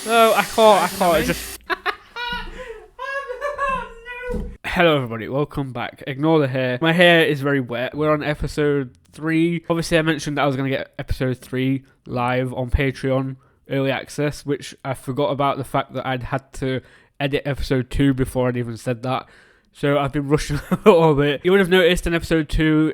No, I can't, it just... Hello everybody, welcome back. Ignore the hair. My hair is very wet. We're on episode 3. Obviously I mentioned that I was going to get episode 3 live on Patreon, early access, which I forgot about the fact that I'd had to edit episode 2 before I'd even said that. So I've been rushing a little bit. You would have noticed in episode 2,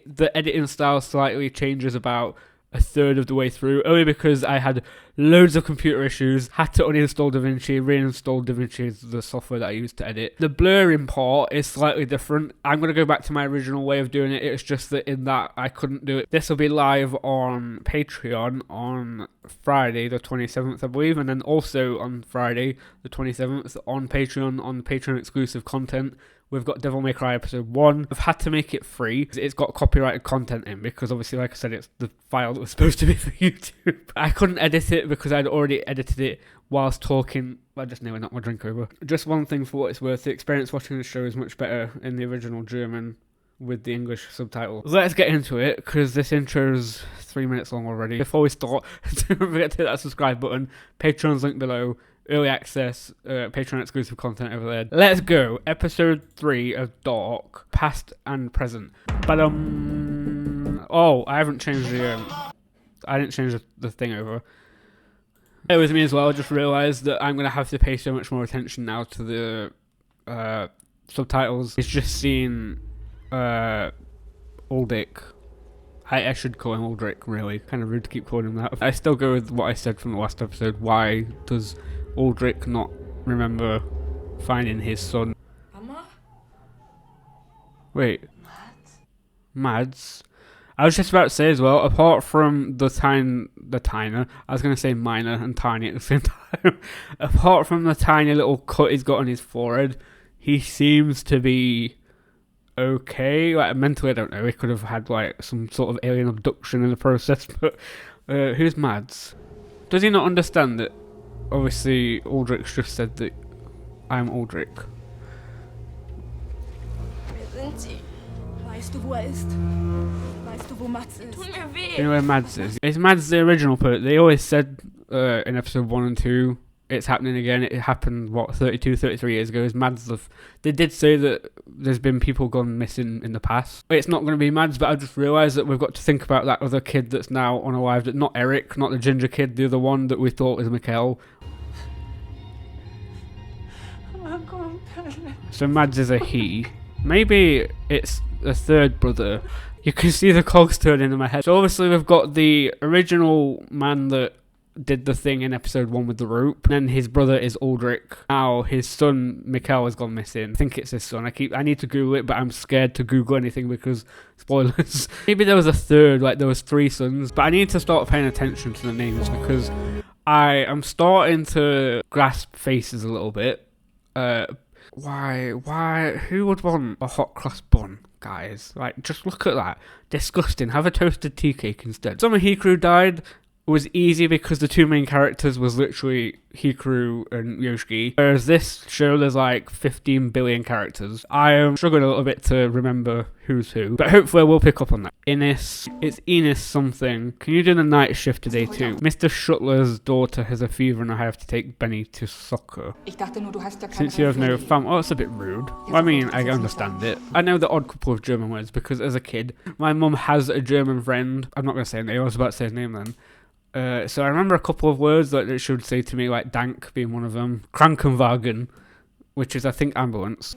the editing style slightly changes about a third of the way through, only because I had loads of computer issues, had to uninstall DaVinci, reinstall DaVinci, the software that I use to edit. The blurring part is slightly different. I'm going to go back to my original way of doing it. It's just that in that I couldn't do it. This will be live on Patreon on Friday the 27th, I believe, and then also on Friday the 27th on Patreon, on Patreon exclusive content. We've got Devil May Cry episode 1. I've had to make it free. It's got copyrighted content in because obviously, like I said, it's the file that was supposed to be for YouTube. I couldn't edit it because I'd already edited it whilst talking. I just nearly knocked my drink over. Just one thing for what it's worth, the experience watching the show is much better in the original German with the English subtitles. Let's get into it because this intro's 3 minutes long already. Before we start, don't forget to hit that subscribe button. Patreon's link below. Early access, Patreon exclusive content over there. Let's go. Episode 3 of Dark, past and present. But oh, I haven't changed the I didn't change the thing over. Bear with me as well. I just realised that I'm gonna have to pay so much more attention now to the subtitles. It's just seeing Ulrich. I should call him Ulrich, really. Kind of rude to keep calling him that. I still go with what I said from the last episode. Why does Ulrich not remember finding his son? Mama? Wait. Mads? I was just about to say as well, apart from the Tyner, I was going to say minor and tiny at the same time. Apart from the tiny little cut he's got on his forehead, he seems to be okay. Like, mentally, I don't know. He could have had like some sort of alien abduction in the process, but who's Mads? Does he not understand that? Obviously, Ulrich just said that I'm Ulrich. Wer sind Sie? Weißt du, wo ist? Weißt du, wo Mats ist? Tut mir weh. You know where Mads is? Is Mads the original person? They always said in episode 1 and 2, it's happening again. It happened, 32, 33 years ago. Is Mads they did say that there's been people gone missing in the past. It's not going to be Mads, but I just realised that we've got to think about that other kid that's now unalived. Not Eric, not the ginger kid, the other one that we thought was Mikkel. So Mads is a he. Maybe it's a third brother. You can see the cogs turning in my head. So obviously we've got the original man that did the thing in episode 1 with the rope. And then his brother is Ulrich. Now his son Mikkel has gone missing. I think it's his son. I need to Google it, but I'm scared to Google anything because spoilers. Maybe there was a third, like there was 3 sons. But I need to start paying attention to the names because I am starting to grasp faces a little bit. Why, who would want a hot cross bun, guys? Like, just look at that. Disgusting. Have a toasted tea cake instead. Summer Hikaru died. Was easy because the 2 main characters was literally Hikaru and Yoshiki. Whereas this show, there's like 15 billion characters. I am struggling a little bit to remember who's who, but hopefully we'll pick up on that. Ines, it's Ines something. Can you do the night shift today too? Mr. Shuttler's daughter has a fever and I have to take Benny to soccer. Since you have no fam, oh, that's a bit rude. I mean, I understand it. I know the odd couple of German words because as a kid, my mum has a German friend. I'm not going to say his name, I was about to say his name then. So I remember a couple of words that it should say to me, like Dank being one of them, Krankenwagen, which is I think ambulance.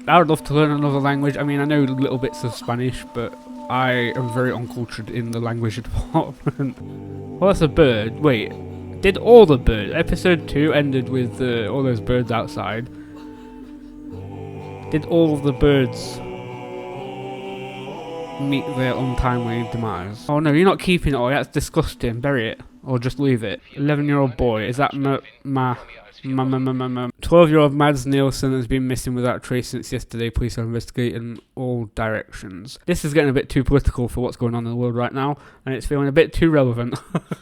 I would love to learn another language. I mean, I know little bits of Spanish, but I am very uncultured in the language department. Well, that's a bird. Wait, did all the birds? Episode 2 ended with all those birds outside. Did all of the birds meet their untimely demise? Oh no, you're not keeping it all. That's disgusting. Bury it. Or just leave it. 11-year-old boy. Is that 12-year-old Mads Nielsen has been missing without trace since yesterday. Police are investigating all directions. This is getting a bit too political for what's going on in the world right now, and it's feeling a bit too relevant.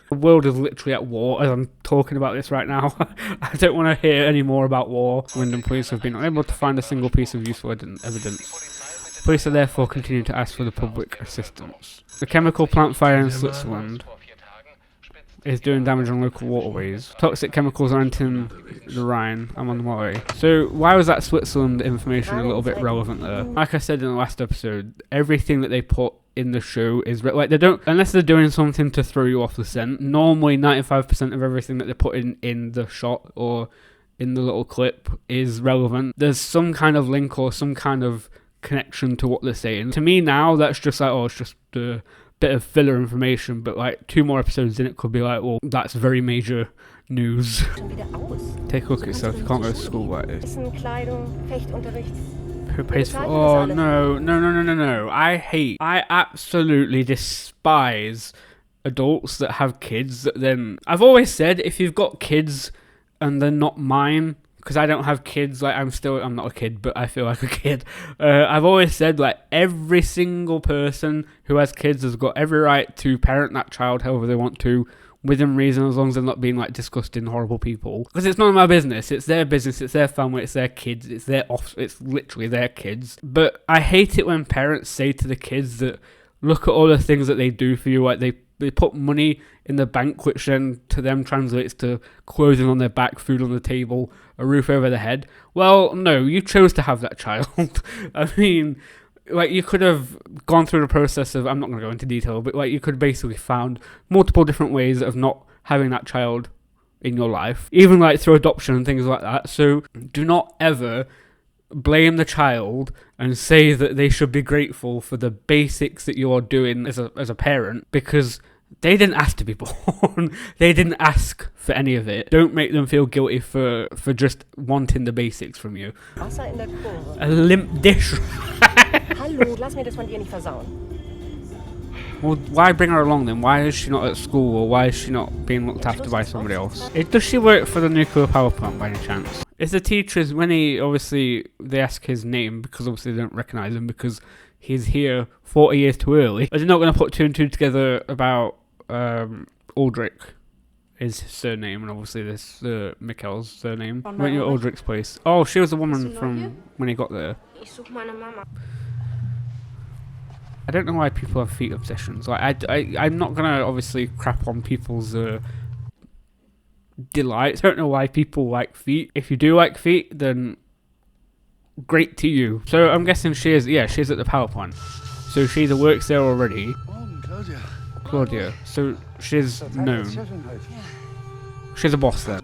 The world is literally at war as I'm talking about this right now. I don't want to hear any more about war. Wyndham police have been unable to find a single piece of useful evidence. Police are therefore continuing to ask for the public assistance. The chemical plant fire in Switzerland. is doing damage on local waterways. Toxic chemicals are entering the Rhine. I'm on the way. So why was that Switzerland information a little bit relevant there? Like I said in the last episode, everything that they put in the show is like, they don't, unless they're doing something to throw you off the scent. Normally 95% of everything that they put in the shot or in the little clip is relevant. There's some kind of link or some kind of connection to what they're saying. To me now, that's just like, oh, it's just a bit of filler information, but like 2 more episodes in, it could be like, well, that's very major news. Take a look at yourself, you can't go to school like this. Who pays for? Oh no. I absolutely despise adults that have kids that then, I've always said, if you've got kids and they're not mine, because I don't have kids, like I'm not a kid, but I feel like a kid. I've always said, like, every single person who has kids has got every right to parent that child however they want to, within reason, as long as they're not being like disgusting, horrible people. Because it's none of my business. It's their business. It's their family. It's their kids. It's literally their kids. But I hate it when parents say to the kids that, look at all the things that they do for you. Like they put money in the bank, which then to them translates to clothing on their back, food on the table, a roof over their head. Well, no, you chose to have that child. I mean, like, you could have gone through the process of, I'm not going to go into detail, but like, you could basically found multiple different ways of not having that child in your life, even like through adoption and things like that. So do not ever blame the child and say that they should be grateful for the basics that you're doing as a parent, because they didn't ask to be born. They didn't ask for any of it. Don't make them feel guilty for just wanting the basics from you. A limp dish. Hallo, lass mir das von dir nicht versauen. Well, why bring her along then? Why is she not at school, or why is she not being looked after by somebody else? Does she work for the nuclear power plant by any chance? Is the teachers, when they ask his name, because obviously they don't recognise him because he's here 40 years too early, are they not going to put 2 and 2 together about Aldrich is his surname, and obviously this Mikkel's surname? Went to Aldrich's place. Oh, she was the woman from when he got there. I don't know why people have feet obsessions. Like, I'm not gonna obviously crap on people's delights. I don't know why people like feet. If you do like feet, then great to you. So I'm guessing she's at the power plant. So she either works there already. Claudia. So she's known. She's a boss then.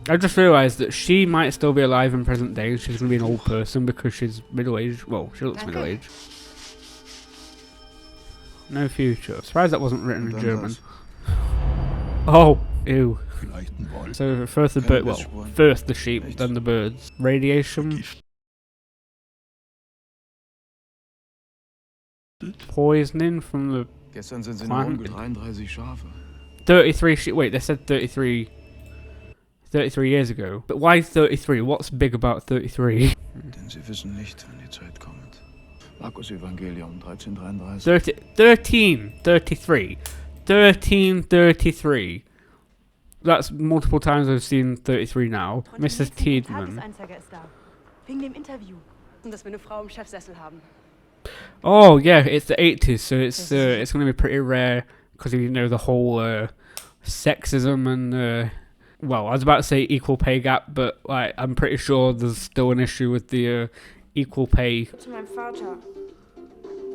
I just realised that she might still be alive in present day. She's going to be an old person because she's middle-aged. Well, she looks middle-aged. No future. Surprised that wasn't written in German. Oh, ew. So first first the sheep, then the birds. Radiation. Poisoning from the plant. 33 sheep. Wait, they said 33 years ago. But why 33? What's big about 33? Denn sie wissen nicht, wenn die Zeit kommt. Markus Evangelium 1333. 1333. That's multiple times I've seen 33 now. Mrs. Tiedemann. Wegen dem Interview. Dass wir eine Frau im Chefsessel haben. Oh yeah, it's the 80s, so it's going to be pretty rare because you know the whole sexism and well, I was about to say equal pay gap, but like I'm pretty sure there's still an issue with the equal pay.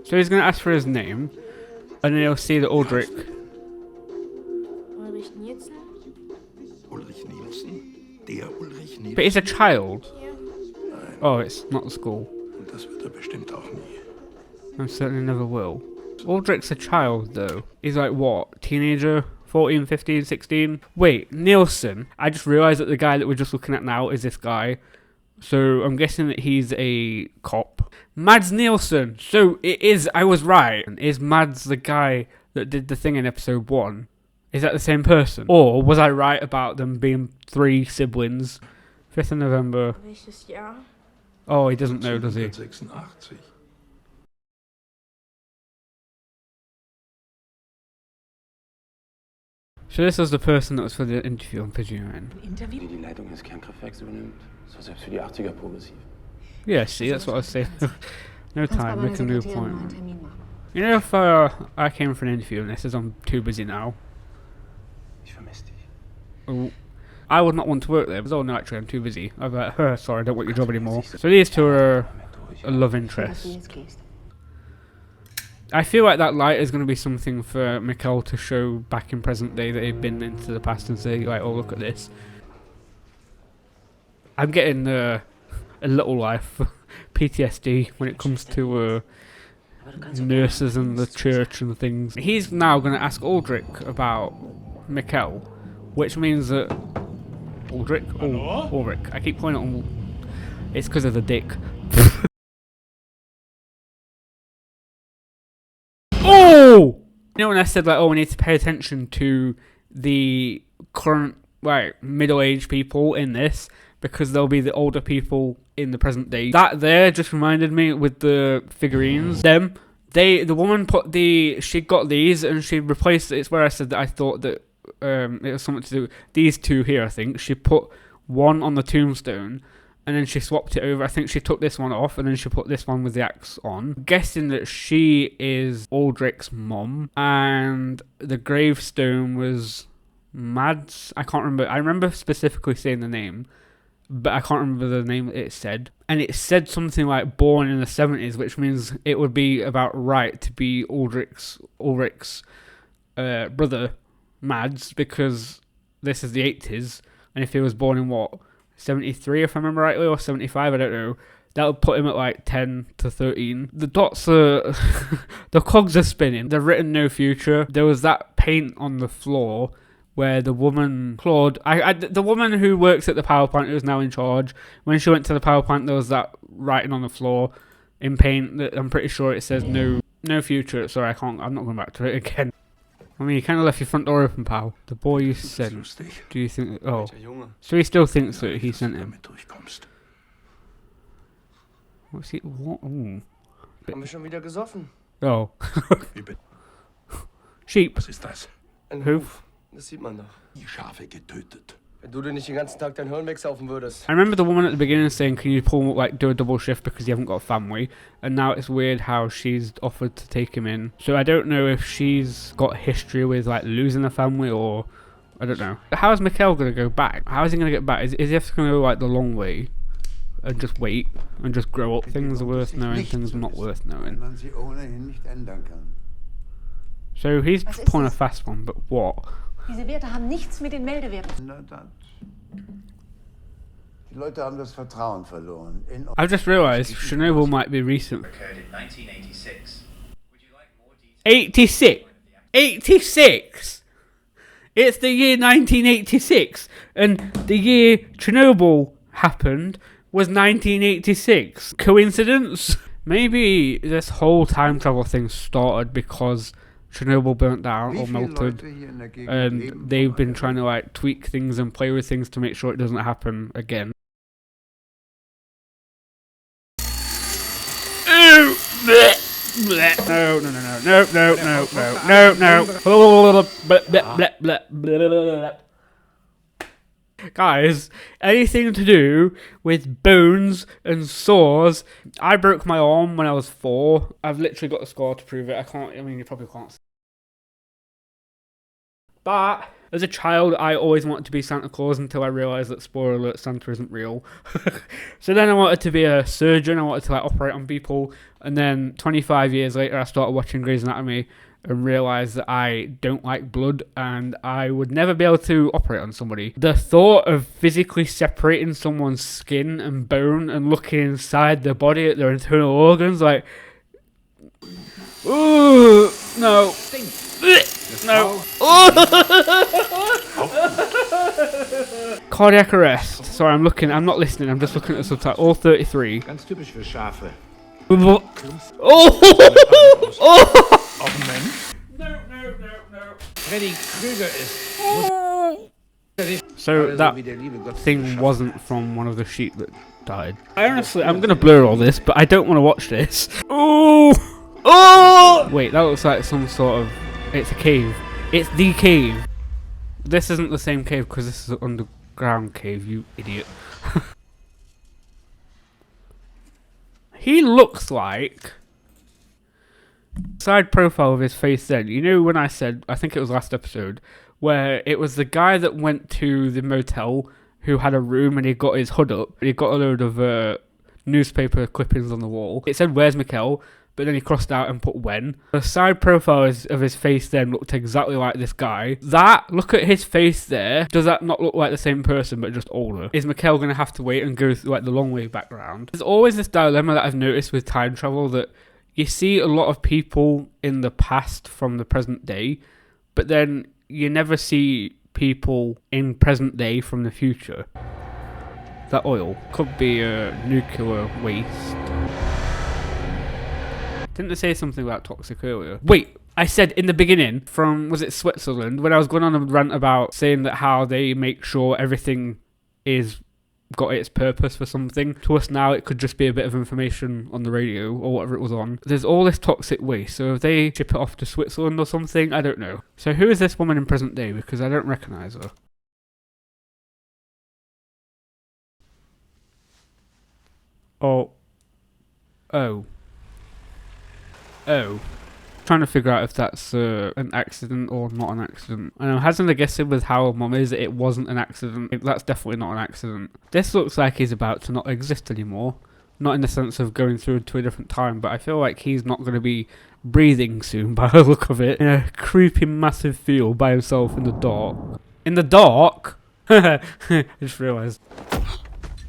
So he's going to ask for his name, and then he'll see that Aldrich. Ulrich Nielsen? Ulrich Nielsen? Der Ulrich Nielsen? But he's a child. Oh, it's not the school. Und das wird er bestimmt auch nie. I certainly never will. Aldrich's a child, though. He's like, what? Teenager? 14, 15, 16? Wait, Nielsen. I just realised that the guy that we're just looking at now is this guy. So I'm guessing that he's a cop. Mads Nielsen. So it is, I was right. Is Mads the guy that did the thing in episode 1? Is that the same person? Or was I right about them being 3 siblings? 5th of November. Welches Jahr? Oh, he doesn't know, does he? 1986. So this was the person that was for the interview on Pidgeon. Interview? Die Leitung des Kernkraftwerks übernimmt. Das war selbst für die 80er progressiv. Yeah, see, that's what I was saying. No time, make a new appointment. You know, if I came for an interview and it says I'm too busy now. Oh. I would not want to work there, but oh no, actually I'm too busy. I'm like, sorry, I don't want your job anymore. So these two are a love interest. I feel like that light is going to be something for Mikkel to show back in present day that he'd been into the past and say, like, oh, look at this. I'm getting a little life PTSD when it comes to nurses and the church and things. He's now going to ask Aldrich about Mikkel, which means that Aldrich? Oh, Ulrich. I keep pointing on. It's because of the dick. Oh! You know when I said like, oh, we need to pay attention to the current, like, middle-aged people in this because they'll be the older people in the present day. That there just reminded me with the figurines. The woman she got these and she replaced it. It's where I said that I thought that it was something to do with these two here. I think she put one on the tombstone and then she swapped it over. I think she took this one off and then she put this one with the axe on. I'm guessing that she is Aldrich's mum and the gravestone was Mads. I can't remember. I remember specifically saying the name, but I can't remember the name it said. And it said something like born in the 70s, which means it would be about right to be Ulrich's brother, Mads, because this is the 80s. And if he was born in, 73, if I remember rightly, or 75, I don't know. That would put him at like 10 to 13. The dots are... the cogs are spinning. They've written no future. There was that paint on the floor where the woman, Claude, the woman who works at the power plant, who is now in charge, when she went to the power plant, there was that writing on the floor in paint that I'm pretty sure it says no future. Sorry, I'm not going back to it again. I mean, you kind of left your front door open, pal. The boy you sent. Do you think... Oh. So he still thinks that he sent him. What's he... What? Ooh. Haben wir schon wieder gesoffen? Oh. Sheep. Was ist das? Ein Hoof. Das sieht man doch. Die Schafe getötet. Wenn du dir nicht den ganzen Tag dein Hirn wegsaufen würdest. I remember the woman at the beginning saying, can you do a double shift because you haven't got a family? And now it's weird how she's offered to take him in. So I don't know if she's got history with like losing a family or... I don't know. How is Mikkel going to go back? How is he going to get back? Is he have to go like the long way? And just wait and just grow up? Things are worth knowing, things are not worth knowing. So he's pulling a fast one, but what? Diese Werte haben nichts mit den Meldewerten. Die Leute haben das Vertrauen verloren. I've just realised Chernobyl might be recent. Occurred in 1986. Would you like more details? 86! 86! It's the year 1986, and the year Chernobyl happened was 1986. Coincidence? Maybe this whole time travel thing started because Chernobyl burnt down or melted, and they've been trying to like tweak things and play with things to make sure it doesn't happen again. No. Guys, anything to do with bones and sores. I broke my arm when I was 4. I've literally got a scar to prove it. I mean, you probably can't. But as a child, I always wanted to be Santa Claus until I realised that, spoiler alert, Santa isn't real. So then I wanted to be a surgeon. I wanted to like operate on people. And then 25 years later, I started watching Grey's Anatomy and realised that I don't like blood and I would never be able to operate on somebody. The thought of physically separating someone's skin and bone and looking inside their body at their internal organs, like, ooh, no. No. Cardiac arrest. Sorry, I'm not listening, I'm just looking at the subtitle. All 33. Ganz typisch für Schafe. Oh! No. Freddy Krüger ist... So that thing wasn't from one of the sheep that died. I'm gonna blur all this, but I don't want to watch this. Oh! Wait, that looks like some sort of... It's a cave. It's the cave. This isn't the same cave because this is an underground cave, you idiot. He looks like... Side profile of his face then. You know when I said, I think it was last episode, where it was the guy that went to the motel who had a room and he got his hood up. He got a load of newspaper clippings on the wall. It said, "Where's Mikkel?" But then he crossed out and put "when." The side profiles of his face then looked exactly like this guy. Look at his face there. Does that not look like the same person but just older? Is Mikkel going to have to wait and go through like the long way background? There's always this dilemma that I've noticed with time travel, that you see a lot of people in the past from the present day, but then you never see people in present day from the future. That oil could be a nuclear waste. Didn't they say something about toxic earlier? Wait, I said in the beginning from, was it Switzerland, when I was going on a rant about saying that how they make sure everything is got its purpose for something. To us now, it could just be a bit of information on the radio or whatever it was on. There's all this toxic waste, so if they ship it off to Switzerland or something, I don't know. So who is this woman in present day? Because I don't recognise her. Oh. Trying to figure out if that's an accident or not an accident. I know, hasn't I guessed with how her mum is, it wasn't an accident. That's definitely not an accident. This looks like he's about to not exist anymore. Not in the sense of going through to a different time, but I feel like he's not going to be breathing soon by the look of it. In a creepy massive field by himself in the dark. In the dark? I just realised.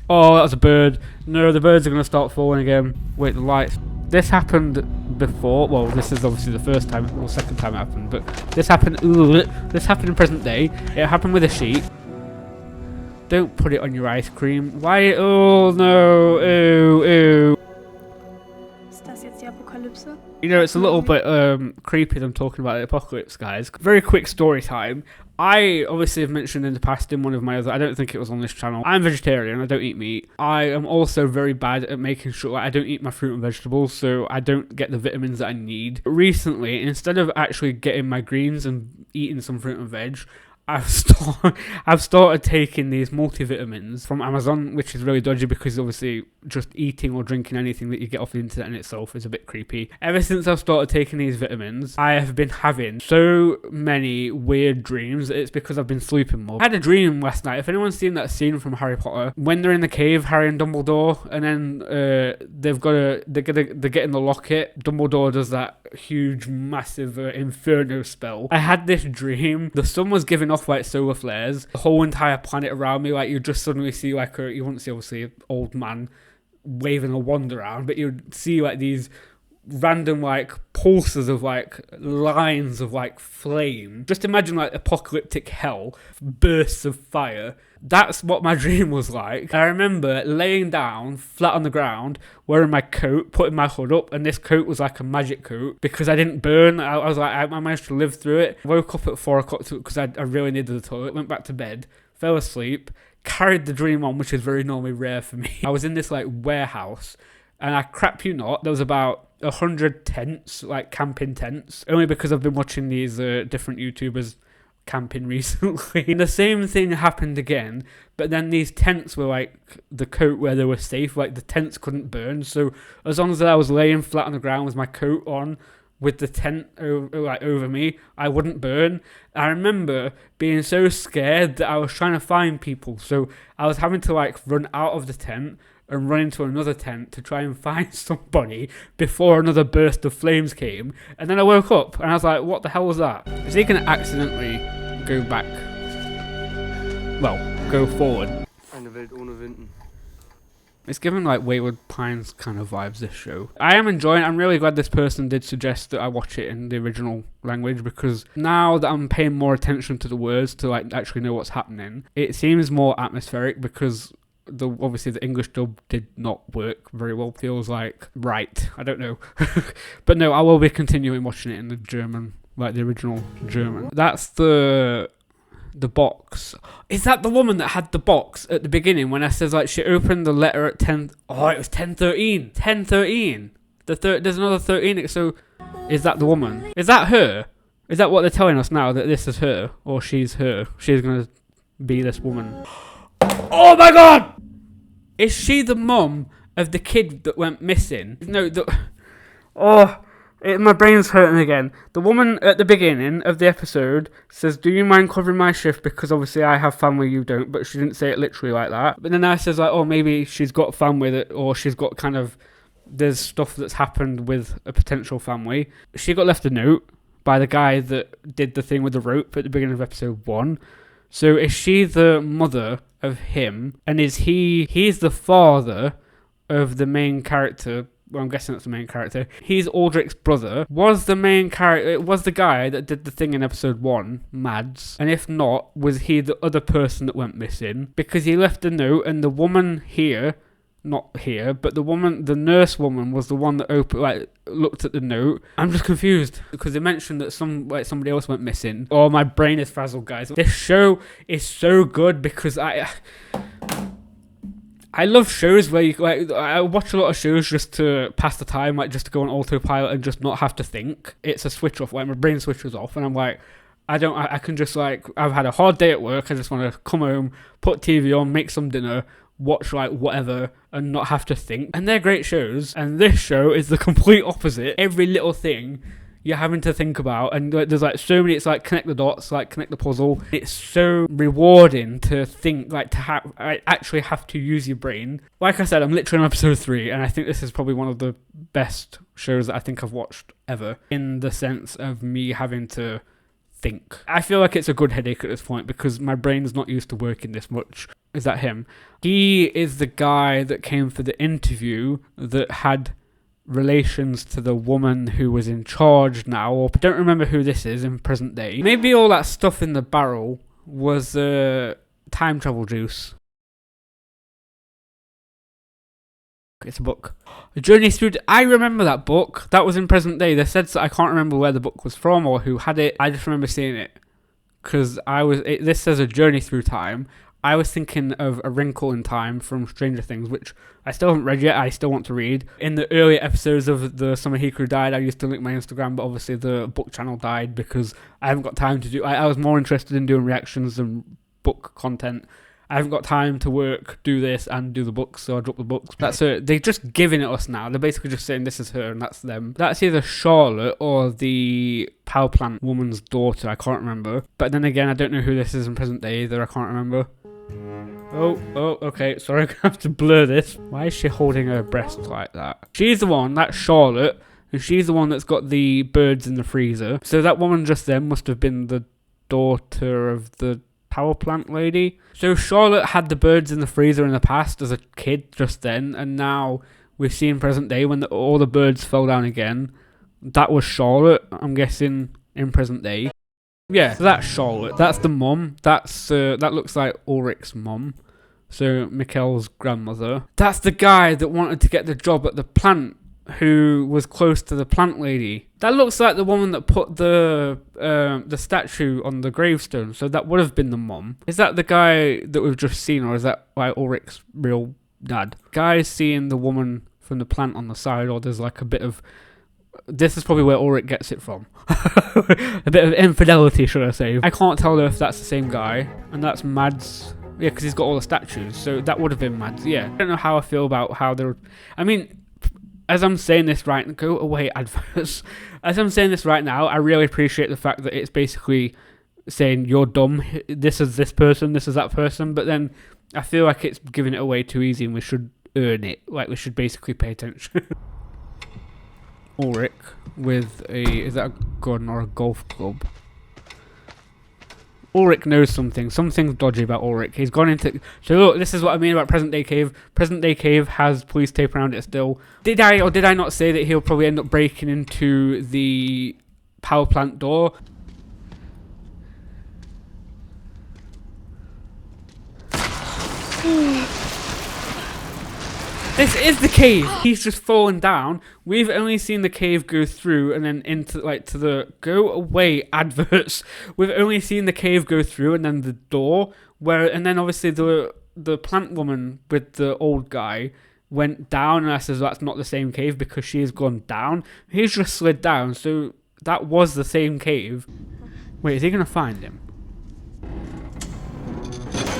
Oh, that was a bird. No, the birds are going to start falling again. Wait, the lights. This happened before. Well, this is obviously the first time, or second time it happened, but this happened. This happened in present day. It happened with a sheep. Don't put it on your ice cream. Why? Oh no! Ew! Ist das jetzt die Apokalypse? You know, it's a little bit creepy them talking about the apocalypse, guys. Very quick story time. I obviously have mentioned in the past in one of my other, I don't think it was on this channel, I'm vegetarian, I don't eat meat. I am also very bad at making sure I don't eat my fruit and vegetables, so I don't get the vitamins that I need. Recently, instead of actually getting my greens and eating some fruit and veg, I've started taking these multivitamins from Amazon, which is really dodgy because obviously just eating or drinking anything that you get off the internet in itself is a bit creepy. Ever since I've started taking these vitamins, I have been having so many weird dreams. It's because I've been sleeping more. I had a dream last night. If anyone's seen that scene from Harry Potter, when they're in the cave, Harry and Dumbledore, and then they're getting the locket, Dumbledore does that huge, massive inferno spell. I had this dream. The sun was giving off like solar flares. The whole entire planet around me, like you just suddenly see like you wouldn't see obviously an old man waving a wand around, but you'd see like these random like pulses of like lines of like flame. Just imagine like apocalyptic hell, bursts of fire. That's what my dream was like. I remember laying down flat on the ground, wearing my coat, putting my hood up, and this coat was like a magic coat because I didn't burn. I was like, I managed to live through it. Woke up at 4 o'clock because I really needed the toilet, went back to bed, fell asleep, carried the dream on, which is very normally rare for me. I was in this like warehouse, and I crap you not, there was about 100 tents, like camping tents, only because I've been watching these different YouTubers camping recently. And the same thing happened again, but then these tents were like the coat where they were safe, like the tents couldn't burn, so as long as I was laying flat on the ground with my coat on with the tent over me, I wouldn't burn. I remember being so scared that I was trying to find people, so I was having to like run out of the tent and run into another tent to try and find somebody before another burst of flames came. And then I woke up and I was like, what the hell was that? Is he going to accidentally go back? Well, go forward. Eine Welt ohne Winden. It's giving like Wayward Pines kind of vibes, this show. I am enjoying it. I'm really glad this person did suggest that I watch it in the original language, because now that I'm paying more attention to the words to like actually know what's happening, it seems more atmospheric, because obviously the English dub did not work very well. Feels like right. I don't know. But no, I will be continuing watching it in the German, like the original German. That's the box. Is that the woman that had the box at the beginning when I says like she opened the letter at 10? Oh, it was 10:13. 10:13. There's another 13. So is that the woman? Is that her? Is that what they're telling us now, that this is her, or she's her? She's gonna be this woman. Oh my god! Is she the mum of the kid that went missing? No, My brain's hurting again. The woman at the beginning of the episode says, "Do you mind covering my shift because obviously I have family, you don't." But she didn't say it literally like that. But then I says like, "Oh, maybe she's got family that, or she's got kind of there's stuff that's happened with a potential family." She got left a note by the guy that did the thing with the rope at the beginning of episode 1. So is she the mother of him, and he's the father of the main character? Well, I'm guessing that's the main character. He's Aldrich's brother. Was the main character, it was the guy that did the thing in episode 1, Mads? And if not, was he the other person that went missing? Because he left a note, and the woman here, not here, but the nurse woman was the one that looked at the note. I'm just confused because they mentioned that somebody else went missing. Oh, my brain is frazzled, guys. This show is so good because I love shows where I watch a lot of shows just to pass the time, like just to go on autopilot and just not have to think. It's a switch off, like my brain switches off, and I'm like, I can just like, I've had a hard day at work, I just want to come home, put TV on, make some dinner, watch like whatever, and not have to think. And they're great shows, and this show is the complete opposite. Every little thing you're having to think about, and there's like so many, it's like connect the dots, like connect the puzzle. It's so rewarding to think, like to actually have to use your brain. Like I said, I'm literally on episode 3, and I think this is probably one of the best shows that I think I've watched ever, in the sense of me having to think. I feel like it's a good headache at this point because my brain's not used to working this much. Is that him? He is the guy that came for the interview that had relations to the woman who was in charge now, or don't remember who this is in present day. Maybe all that stuff in the barrel was time travel juice. It's a book. A Journey Through... I remember that book. That was in present day. They said that I can't remember where the book was from or who had it. I just remember seeing it. Because this says A Journey Through Time. I was thinking of A Wrinkle in Time from Stranger Things, which I still haven't read yet. I still want to read. In the earlier episodes of the Summer Hikaru died, I used to link my Instagram, but obviously the book channel died because I haven't got time to do... I was more interested in doing reactions than book content. I haven't got time to work, do this, and do the books, so I dropped the books. That's it. They're just giving it us now. They're basically just saying this is her and that's them. That's either Charlotte or the power plant woman's daughter. I can't remember. But then again, I don't know who this is in present day either. I can't remember. Oh, okay. Sorry, I'm going to have to blur this. Why is she holding her breast like that? She's the one, that's Charlotte, and she's the one that's got the birds in the freezer. So that woman just then must have been the daughter of the power plant lady. So Charlotte had the birds in the freezer in the past as a kid just then, and now we've seen present day when all the birds fell down again. That was Charlotte, I'm guessing, in present day. Yeah, so that's Charlotte. That's the mum. That looks like Ulrich's mum. So Mikkel's grandmother. That's the guy that wanted to get the job at the plant, who was close to the plant lady. That looks like the woman that put the statue on the gravestone. So that would have been the mum. Is that the guy that we've just seen, or is that like Ulrich's real dad? Guy's seeing the woman from the plant on the side, or there's like a bit of... This is probably where Ulrich gets it from. A bit of infidelity, should I say. I can't tell if that's the same guy. And that's Mads. Yeah, because he's got all the statues. So that would have been Mads, yeah. I don't know how I feel about how they're... I mean, as I'm saying this right... Go away, adverts. As I'm saying this right now, I really appreciate the fact that it's basically saying, you're dumb, this is this person, this is that person. But then I feel like it's giving it away too easy and we should earn it. Like, we should basically pay attention. Ulrich with is that a gun or a golf club? Ulrich knows something. Something's dodgy about Ulrich. He's gone into... So look, this is what I mean about Present Day Cave. Present Day Cave has police tape around it still. Did I or did I not say that he'll probably end up breaking into the power plant door? This is the cave. He's just fallen down. We've only seen the cave go through and then into like to the go away adverts. We've only seen the cave go through and then the door and then obviously the plant woman with the old guy went down, and I said that's not the same cave because she's gone down. He's just slid down, so that was the same cave. Wait, is he gonna find him?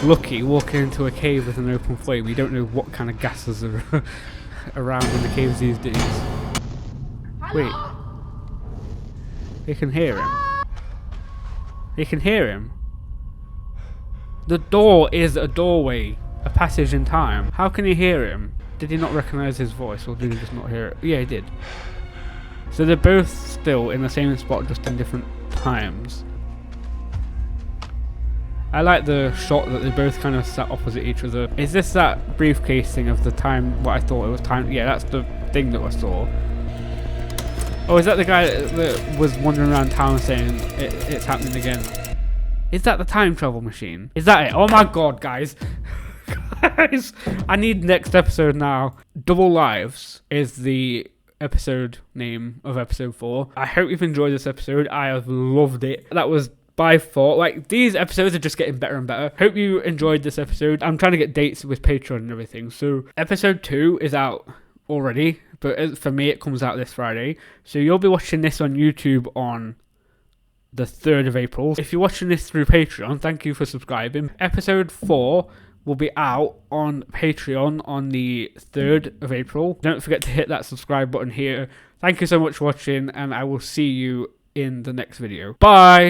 Lucky walking into a cave with an open flame. We don't know what kind of gases are around in the caves these days. Wait, He can hear him. He can hear him. The door is a doorway, a passage in time. How can he hear him? Did he not recognise his voice, or did he just not hear it? Yeah, he did. So they're both still in the same spot, just in different times. I like the shot that they both kind of sat opposite each other. Is this that briefcase thing of the time, what I thought it was time? Yeah, that's the thing that I saw. Oh, is that the guy that was wandering around town saying it's happening again? Is that the time travel machine? Is that it? Oh my god, guys. Guys, I need next episode now. Double Lives is the episode name of episode 4. I hope you've enjoyed this episode. I have loved it. That was by far, like, these episodes are just getting better and better. Hope you enjoyed this episode. I'm trying to get dates with Patreon and everything. So episode 2 is out already, but for me it comes out this Friday. So you'll be watching this on YouTube on the 3rd of April. If you're watching this through Patreon, thank you for subscribing. Episode 4 will be out on Patreon on the 3rd of April. Don't forget to hit that subscribe button here. Thank you so much for watching, and I will see you in the next video. Bye!